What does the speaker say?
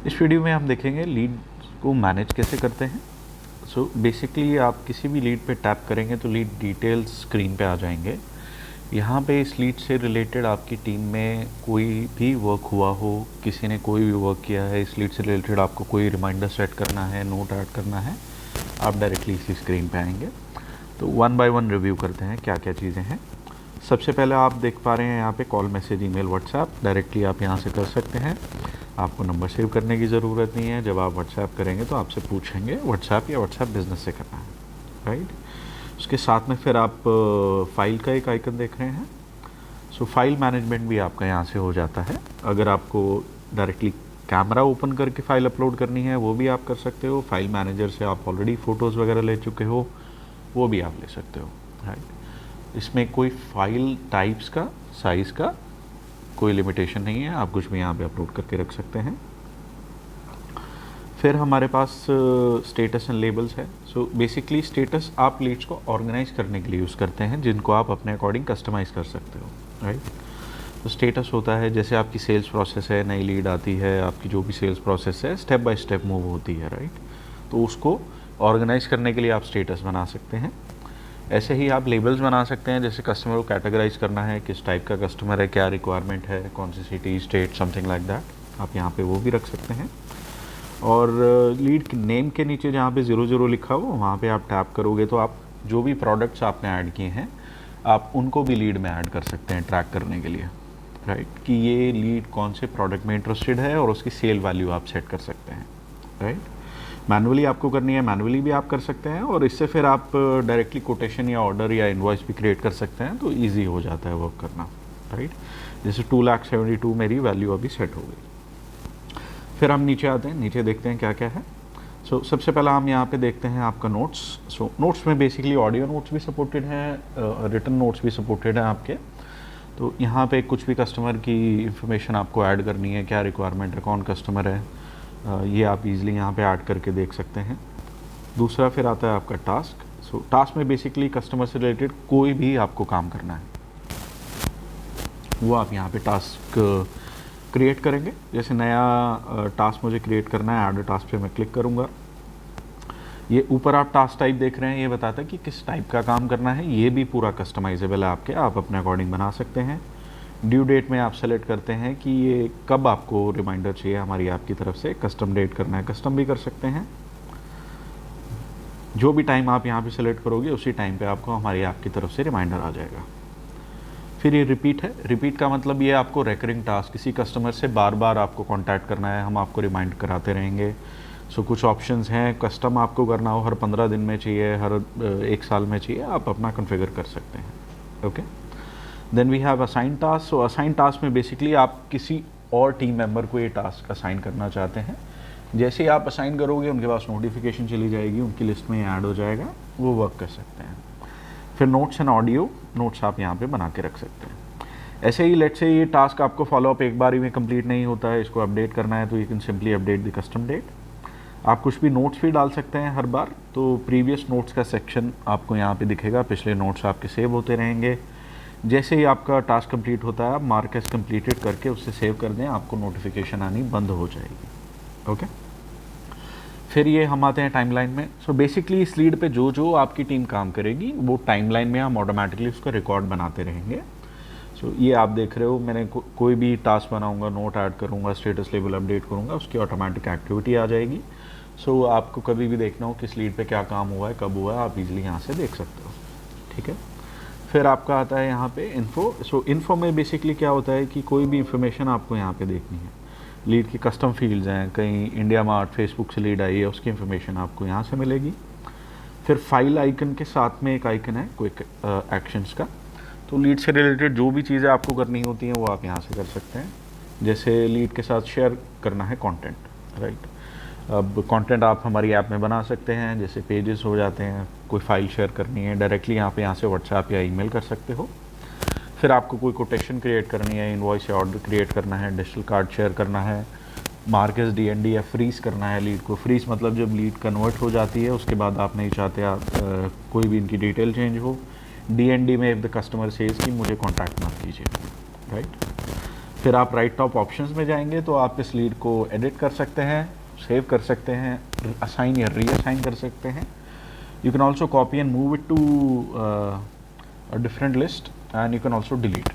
इस वीडियो में हम देखेंगे लीड को मैनेज कैसे करते हैं। सो बेसिकली आप किसी भी लीड पे टैप करेंगे तो लीड डिटेल्स स्क्रीन पे आ जाएंगे। यहाँ पे इस लीड से रिलेटेड आपकी टीम में कोई भी वर्क हुआ हो, किसी ने कोई भी वर्क किया है, इस लीड से रिलेटेड आपको कोई रिमाइंडर सेट करना है, नोट ऐड करना है, आप डायरेक्टली इसी स्क्रीन पे आएंगे। तो वन बाय वन रिव्यू करते हैं क्या क्या चीज़ें हैं। सबसे पहले आप देख पा रहे हैं यहाँ पे call, message, email, WhatsApp directly आप यहाँ से कर सकते हैं। आपको नंबर सेव करने की ज़रूरत नहीं है। जब आप व्हाट्सएप करेंगे तो आपसे पूछेंगे व्हाट्सएप या व्हाट्सएप बिजनेस से करना है, राइट। उसके साथ में फिर आप फाइल का एक आइकन देख रहे हैं। सो फाइल मैनेजमेंट भी आपका यहाँ से हो जाता है। अगर आपको डायरेक्टली कैमरा ओपन करके फ़ाइल अपलोड करनी है वो भी आप कर सकते हो। फाइल मैनेजर से आप ऑलरेडी फ़ोटोज़ वगैरह ले चुके हो वो भी आप ले सकते हो, राइट। इसमें कोई फाइल टाइप्स का, साइज़ का कोई लिमिटेशन नहीं है, आप कुछ भी यहाँ पे अपलोड करके रख सकते हैं। फिर हमारे पास स्टेटस एंड लेबल्स है। सो बेसिकली स्टेटस आप लीड्स को ऑर्गेनाइज करने के लिए यूज़ करते हैं, जिनको आप अपने अकॉर्डिंग कस्टमाइज़ कर सकते हो, राइट। तो स्टेटस होता है जैसे आपकी सेल्स प्रोसेस है, नई लीड आती है, आपकी जो भी सेल्स प्रोसेस है स्टेप बाय स्टेप मूव होती है, राइट। तो उसको ऑर्गेनाइज करने के लिए आप स्टेटस बना सकते हैं। ऐसे ही आप लेबल्स बना सकते हैं, जैसे कस्टमर को कैटेगराइज करना है, किस टाइप का कस्टमर है, क्या रिक्वायरमेंट है, कौन सी city, state, something like that, आप यहाँ पे वो भी रख सकते हैं। और लीड नेम के नीचे जहाँ पे 00 लिखा हो वहाँ पे आप टैप करोगे तो आप जो भी प्रोडक्ट्स आपने ऐड किए हैं आप उनको भी लीड में ऐड कर सकते हैं ट्रैक करने के लिए, राइट। कि ये लीड कौन से प्रोडक्ट में इंटरेस्टेड है और उसकी सेल वैल्यू आप सेट कर सकते हैं, राइट। मैनुअली आपको करनी है, मैनुअली भी आप कर सकते हैं, और इससे फिर आप डायरेक्टली कोटेशन या ऑर्डर या इनवॉइस भी क्रिएट कर सकते हैं, तो ईजी हो जाता है वर्क करना, राइट। जैसे 2,72,000 मेरी वैल्यू अभी सेट हो गई। फिर हम नीचे आते हैं, नीचे देखते हैं क्या क्या है। सो सबसे पहला हम यहाँ पे देखते हैं आपका नोट्स। सो नोट्स में बेसिकली ऑडियो नोट्स भी सपोर्टेड हैं, रिटन नोट्स भी सपोर्टेड हैं आपके। तो यहाँ पे कुछ भी कस्टमर की इंफॉर्मेशन आपको ऐड करनी है, क्या रिक्वायरमेंट है, कौन कस्टमर है, ये आप इजीली यहाँ पे ऐड करके देख सकते हैं। दूसरा फिर आता है आपका टास्क। सो टास्क में बेसिकली कस्टमर से रिलेटेड कोई भी आपको काम करना है वो आप यहाँ पे टास्क क्रिएट करेंगे। जैसे नया टास्क मुझे क्रिएट करना है, ऐड टास्क पे मैं क्लिक करूँगा। ये ऊपर आप टास्क टाइप देख रहे हैं, ये बताता है कि किस टाइप का काम करना है। ये भी पूरा कस्टमाइजेबल है आपके, आप अपने अकॉर्डिंग बना सकते हैं। ड्यू डेट में आप सेलेक्ट करते हैं कि ये कब आपको रिमाइंडर चाहिए हमारी आपकी तरफ से। कस्टम डेट करना है, कस्टम भी कर सकते हैं। जो भी टाइम आप यहाँ पे सेलेक्ट करोगे उसी टाइम पे आपको हमारी आपकी तरफ से रिमाइंडर आ जाएगा। फिर ये रिपीट है। रिपीट का मतलब ये आपको रेकरिंग टास्क, किसी कस्टमर से बार बार आपको कांटेक्ट करना है, हम आपको रिमाइंड कराते रहेंगे। सो कुछ ऑप्शंस हैं, कस्टम आपको करना हो, हर 15 दिन में चाहिए, हर 1 साल में चाहिए, आप अपना कॉन्फ़िगर कर सकते हैं, okay. Then we have assign task. So assign task में बेसिकली आप किसी और टीम मेंबर को ये टास्क असाइन करना चाहते हैं। जैसे ही आप असाइन करोगे उनके पास नोटिफिकेशन चली जाएगी, उनकी लिस्ट में ऐड हो जाएगा, वो वर्क कर सकते हैं। फिर नोट्स एंड ऑडियो नोट्स आप यहाँ पे बना के रख सकते हैं। ऐसे ही लेट से ये टास्क आपको फॉलोअप एक बार ही में कंप्लीट नहीं होता है, इसको अपडेट करना है तो you can simply update the custom date. आप कुछ भी नोट्स भी डाल सकते हैं हर बार। तो प्रीवियस नोट्स का सेक्शन आपको यहाँ पे दिखेगा, पिछले नोट्स आपके सेव होते रहेंगे। जैसे ही आपका टास्क कंप्लीट होता है आप मार्क एज कंप्लीटेड करके उससे सेव कर दें, आपको नोटिफिकेशन आनी बंद हो जाएगी, ओके। फिर ये हम आते हैं टाइमलाइन में। सो बेसिकली इस लीड पे जो जो आपकी टीम काम करेगी वो टाइमलाइन में हम ऑटोमेटिकली उसका रिकॉर्ड बनाते रहेंगे। सो ये आप देख रहे हो, मैंने कोई भी टास्क बनाऊंगा, नोट ऐड करूंगा, स्टेटस लेवल अपडेट करूंगा, उसकी ऑटोमेटिक एक्टिविटी आ जाएगी। सो आपको कभी भी देखना हो किस लीड पे क्या काम हुआ है, कब हुआ है, आप इजीली यहाँ से देख सकते हो, ठीक है। फिर आपका आता है यहाँ पे इन्फो। सो इन्फो में बेसिकली क्या होता है कि कोई भी इंफॉर्मेशन आपको यहाँ पे देखनी है। लीड की कस्टम फील्ड्स हैं, कहीं इंडिया मार्ट, फेसबुक से लीड आई है, उसकी इन्फॉर्मेशन आपको यहाँ से मिलेगी। फिर फाइल आइकन के साथ में एक आइकन है क्विक एक्शंस का। तो लीड से रिलेटेड जो भी चीज़ें आपको करनी होती हैं वो आप यहाँ से कर सकते हैं। जैसे लीड के साथ शेयर करना है कंटेंट, राइट। अब कंटेंट आप हमारी ऐप में बना सकते हैं, जैसे पेजेस हो जाते हैं, कोई फाइल शेयर करनी है डायरेक्टली यहाँ से व्हाट्सएप या ईमेल कर सकते हो। फिर आपको कोई कोटेशन क्रिएट करनी है, इनवॉइस या ऑर्डर क्रिएट करना है, डिजिटल कार्ड शेयर करना है, मार्केस डीएनडी या फ्रीज करना है लीड को। फ्रीज मतलब जब लीड कन्वर्ट हो जाती है उसके बाद आप नहीं चाहते आप कोई भी इनकी डिटेल चेंज हो। डीएनडी में इफ़ द कस्टमर सेज कि मुझे कॉन्टैक्ट मत कीजिए, राइट। फिर आप राइट टॉप ऑप्शंस में जाएंगे तो आप इस लीड को एडिट कर सकते हैं, सेव कर सकते हैं, असाइन या रीअसाइन कर सकते हैं। You can also copy and move it to a different list and you can also delete.